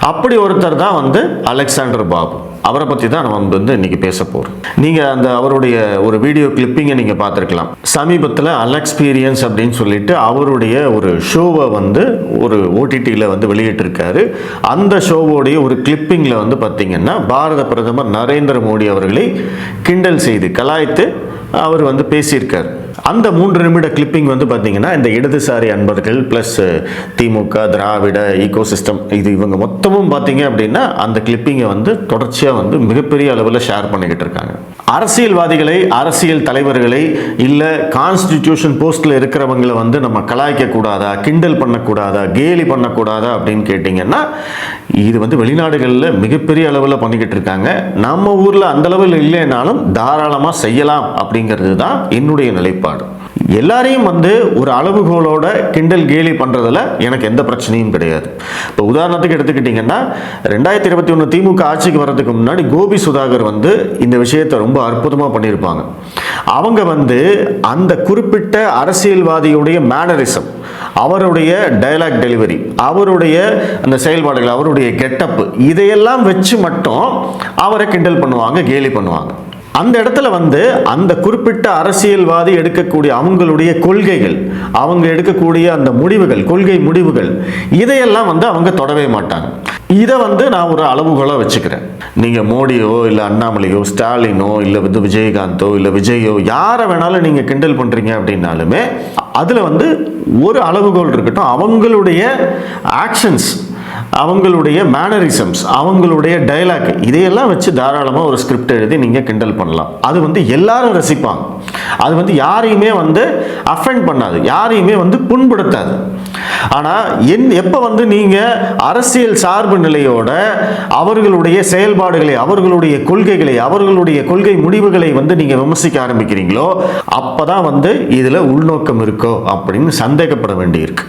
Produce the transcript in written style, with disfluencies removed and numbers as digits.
அப்படி ஒருத்தர் தான் வந்து அலெக்சாண்டர் பாபு. அவரை பற்றி தான் நம்ம வந்து இன்னைக்கு பேச போகிறோம். நீங்கள் அவருடைய ஒரு வீடியோ கிளிப்பிங்கை நீங்கள் பார்த்துருக்கலாம். சமீபத்தில் அலெக்ஸ்பீரியன்ஸ் அப்படின்னு சொல்லிட்டு அவருடைய ஒரு ஷோவை வந்து ஒரு ஓடிடியில் வந்து வெளியிட்டிருக்காரு. அந்த ஷோவோடைய ஒரு கிளிப்பிங்கில் வந்து பார்த்தீங்கன்னா பாரத பிரதமர் நரேந்திர மோடி அவர்களை கிண்டல் செய்து கலாய்த்து அவர் வந்து பேசியிருக்கார். அந்த 3 நிமிட கிளிப்பிங் வந்து பார்த்தீங்கன்னா இந்த இடதுசாரி அன்பர்கள் ப்ளஸ் திமுக திராவிட ஈகோசிஸ்டம் இவங்க மொத்தமும் பார்த்தீங்க அப்படின்னா அந்த கிளிப்பிங்கை வந்து தொடர்ச்சியாக வந்து மிகப்பெரிய அளவில் ஷேர் பண்ணிக்கிட்டு இருக்காங்க. அரசியல்வாதிகளை, அரசியல் தலைவர்களை, இல்லை கான்ஸ்டிடியூஷன் போஸ்டில் இருக்கிறவங்களை வந்து நம்ம கலாய்க்க கூடாதா, கிண்டல் பண்ணக்கூடாதா, கேலி பண்ணக்கூடாதா அப்படின்னு கேட்டிங்கன்னா இது வந்து வெளிநாடுகளில் மிகப்பெரிய அளவில் பண்ணிக்கிட்டு இருக்காங்க. நம்ம ஊரில் அந்த அளவில் இல்லைனாலும் தாராளமாக செய்யலாம் அப்படிங்கிறது தான் என்னுடைய நிலைப்பாடு. எல்லாரையும் வந்து ஒரு அளவுகோலோட கிண்டல் கேலி பண்றதுல எனக்கு எந்த பிரச்சனையும் கிடையாது. இப்போ உதாரணத்துக்கு எடுத்துக்கிட்டீங்கன்னா 2021 திமுக ஆட்சிக்கு வர்றதுக்கு முன்னாடி கோபி சுதாகர் வந்து இந்த விஷயத்தை ரொம்ப அற்புதமா பண்ணியிருப்பாங்க. அவங்க வந்து அந்த குறிப்பிட்ட அரசியல்வாதியுடைய மேனரிசம், அவருடைய டயலாக் டெலிவரி, அவருடைய அந்த செயல்பாடுகள், அவருடைய கெட்டப், இதையெல்லாம் வச்சு மட்டும் அவரை கிண்டல் பண்ணுவாங்க, கேலி பண்ணுவாங்க. அந்த இடத்துல வந்து அந்த குறிப்பிட்ட அரசியல்வாதி எடுக்கக்கூடிய அவங்களுடைய கொள்கைகள், அவங்க எடுக்கக்கூடிய அந்த முடிவுகள், கொள்கை முடிவுகள், இதையெல்லாம் வந்து அவங்க தொடவே மாட்டாங்க. இதை வந்து நான் ஒரு அளவுகோலாக வச்சுக்கிறேன். நீங்கள் மோடியோ இல்லை அண்ணாமலையோ ஸ்டாலினோ இல்லை வந்து விஜயகாந்தோ இல்லை விஜயோ யாரை வேணாலும் நீங்கள் கிண்டல் பண்ணுறீங்க அப்படின்னாலுமே அதில் வந்து ஒரு அளவுகோல் இருக்கட்டும். அவங்களுடைய ஆக்ஷன்ஸ், அவங்களுடைய மேனரிசம்ஸ், அவங்களுடைய டைலாக், இதையெல்லாம் வச்சு தாராளமாக ஒரு ஸ்கிரிப்ட் எழுதி நீங்கள் கிண்டல் பண்ணலாம். அது வந்து எல்லாரும் ரசிப்பாங்க. அது வந்து யாரையுமே வந்து அஃபெண்ட் பண்ணாது, யாரையுமே வந்து புண்படுத்தாது. ஆனால் எப்போ வந்து நீங்கள் அரசியல் சார்பு நிலையோட அவர்களுடைய செயல்பாடுகளை, அவர்களுடைய கொள்கைகளை, அவர்களுடைய கொள்கை முடிவுகளை வந்து நீங்கள் விமர்சிக்க ஆரம்பிக்கிறீங்களோ அப்போ தான் வந்து இதில் உள்நோக்கம் இருக்கோ அப்படின்னு சந்தேகப்பட வேண்டியிருக்கு.